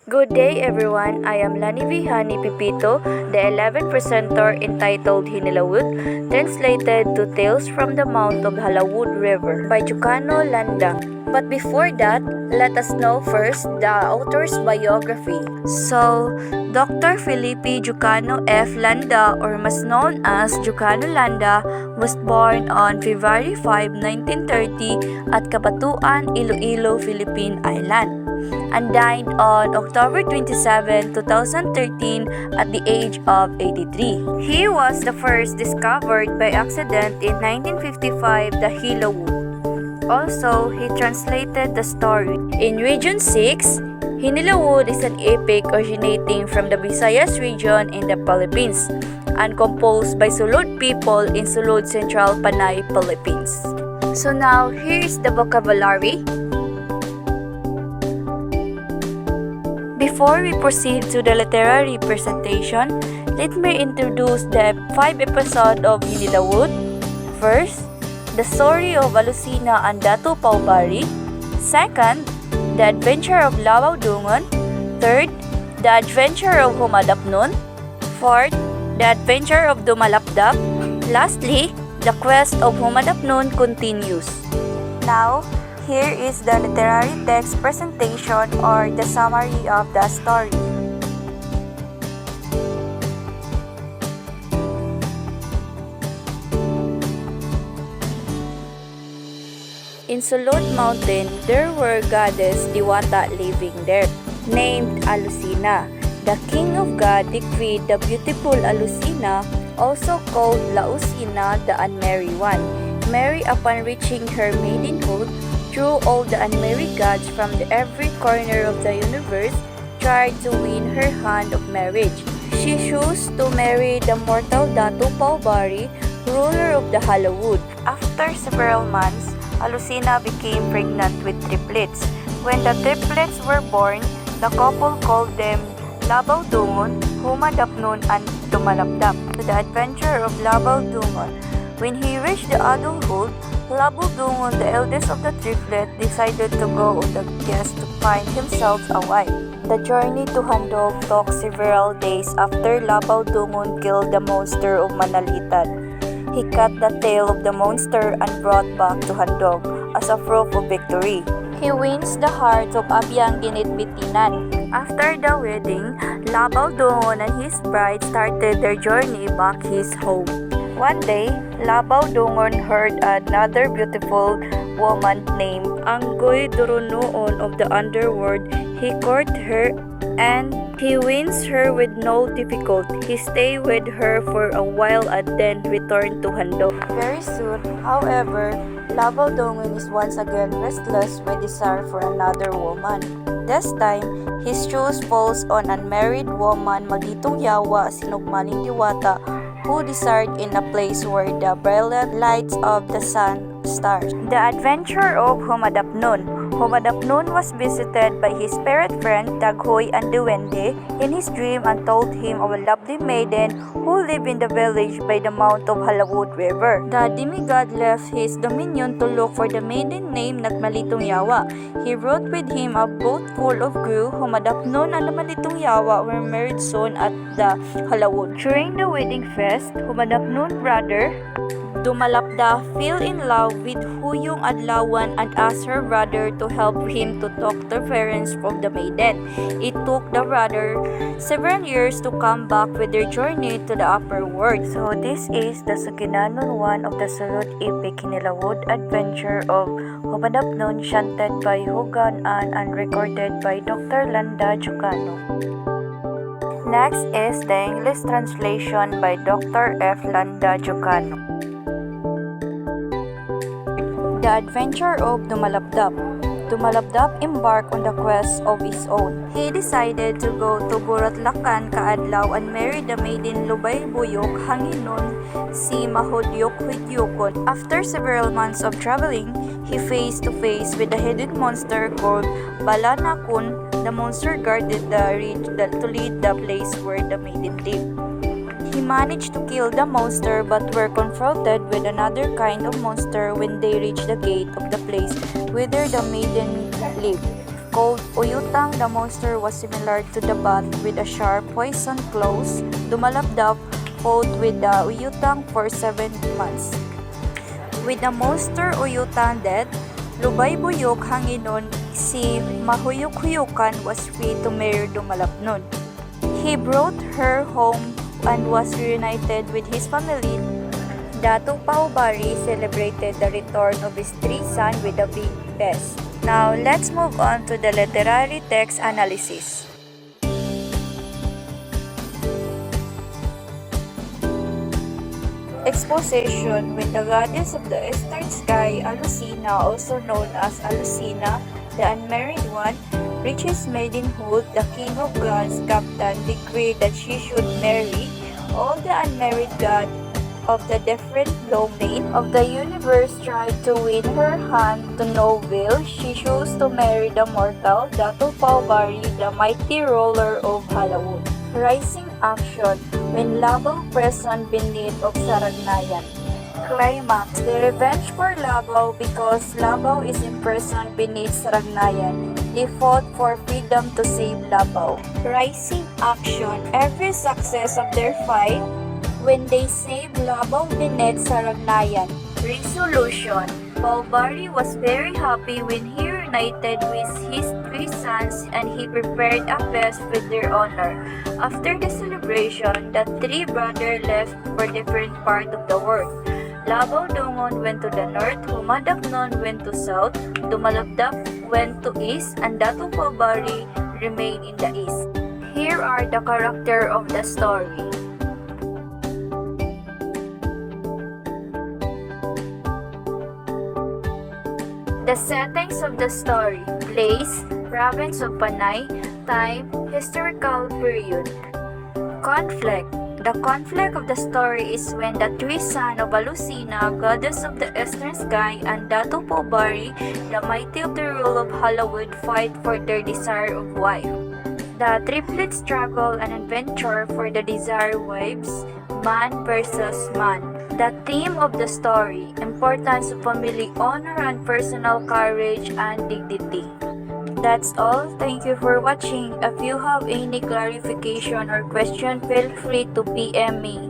Good day everyone, I am Lani Vihani Pipito, the 11th presenter entitled HINILAWOD, translated to Tales from the Mouth of Halawod River by Jocano Landa. But before that, let us know first the author's biography. So, Dr. Felipe Jocano F. Landa, or mas known as Jocano Landa, was born on February 5, 1930 at Cabatuan, Iloilo, Philippine Island, and died on October 27, 2013 at the age of 83. He was the first discovered by accident in 1955 the HINILAWOD. Also, he translated the story. In Region 6, HINILAWOD is an epic originating from the Visayas region in the Philippines and composed by Sulud people in Sulud, Central Panay, Philippines. So now, here is the vocabulary. Before we proceed to the literary presentation, let me introduce the 5 episodes of HINILAWOD. First, the story of Alusina and Datu Paubari. Second, the adventure of Lawaw Dungon. Third, the adventure of Humadapnon. Fourth, the adventure of Dumalapdap. Lastly, the quest of Humadapnon continues. Now, here is the literary text presentation or the summary of the story. In Sulod Mountain, there were goddess Diwata living there, named Alusina. The king of God decreed the beautiful Alusina, also called Lausina, the unmarried one, marry upon reaching her maidenhood. Through all the unmarried gods from every corner of the universe tried to win her hand of marriage. She chose to marry the mortal Datu Paubari, ruler of the Halawod. After several months, Alusina became pregnant with triplets. When the triplets were born, the couple called them Lawaw Dungon, Humadapnon, and Dumalapdap. The adventure of Lawaw Dungon. When he reached the adulthood, Lawaw Dungon, the eldest of the triplet, decided to go on the quest to find himself a wife. The journey to Handog took several days after Lawaw Dungon killed the monster of Manalitan. He cut the tail of the monster and brought back to Handog as a proof of victory. He wins the heart of Abyang Ginitbitinan. After the wedding, Lawaw Dungon and his bride started their journey back his home. One day, Lawaw Dungon heard another beautiful woman named Anggoy Durunoon of the underworld. He courted her and he wins her with no difficulty. He stayed with her for a while and then returned to Handog. Very soon, however, Lawaw Dungon is once again restless with desire for another woman. This time, his choice falls on unmarried woman Magitong Yawa Sinugmaning Diwata, who desired in a place where the brilliant lights of the sun stars. The adventure of Humadapnon. Humadapnon was visited by his spirit friend Taghoy and Duwende in his dream and told him of a lovely maiden who lived in the village by the mouth of Halawod River. The demigod left his dominion to look for the maiden named Nagmalitong Yawa. He brought with him a boat full of crew. Humadapnon and Nagmalitong Yawa were married soon at the Halawod. During the wedding feast, Humadapnon's brother Dumalapda fell in love with Huyong Adlawan and asked her brother to help him to talk to parents of the maiden. It took the brother several years to come back with their journey to the upper world. So this is the Suginanon 1 of the Sulud epic HINILAWOD adventure of Humadapnon, chanted by Hugan and recorded by Dr. Landa Jocano. Next is the English translation by Dr. F. Landa Jocano. The adventure of Dumalapdap. Dumalapdap embarked on the quest of his own. He decided to go to Buratlacan kaadlaw and marry the maiden Lubay Buyok Hanginon si Mahudyok Hudyokon. After several months of traveling, he faced to face with a hidden monster called Balanakun. The monster guarded the ridge to lead the place where the maiden lived. He managed to kill the monster but were confronted with another kind of monster when they reached the gate of the place where the maiden lived. called Uyutang the monster was similar to the bat with a sharp poison claws. Dumalabdap fought with the Uyutang for 7 months. With the monster Uyutang dead, Lubay-buyok hanginon si Mahuyuk-huyukan was free to marry Dumalapnon. He brought her home and was reunited with his family. Datu Paubari celebrated the return of his 3 sons with a big feast. Now, let's move on to the literary text analysis. Exposition. When the goddess of the eastern sky, Alusina, also known as Alusina, the unmarried one, reaches maidenhood, the king of gods, captain, decreed that she should marry all the unmarried gods of the different domain of the universe. Tried to win her hand to no will. She chose to marry the mortal Datu Paubari, the mighty ruler of Halawod. Rising action. When Labaw present beneath of Saragnayan. Climax. The revenge for Labaw because Labaw is imprisoned beneath Saragnayan. They fought for freedom to save Labaw. Rising action. Every success of their fight when they saved Labaw beneath Saragnayan. Resolution. Paubari was very happy when he reunited with his 3 sons and he prepared a feast with their honor. After the celebration, the 3 brothers left for different parts of the world. Labaw Dongon went to the north, Humadapnon went to south, Dumalabdap went to east, and Datu Paubari remained in the east. Here are the characters of the story. The settings of the story: place, province of Panay, time, historical period. Conflict. The conflict of the story is when the 3 sons of Alusina, goddess of the eastern sky, and Datu Paubari, the mighty of the rule of Halawod, fight for their desire of wife. The triplets struggle and adventure for the desired wives, man versus man. The theme of the story: importance of family honor and personal courage and dignity. That's all. Thank you for watching. If you have any clarification or question, feel free to PM me.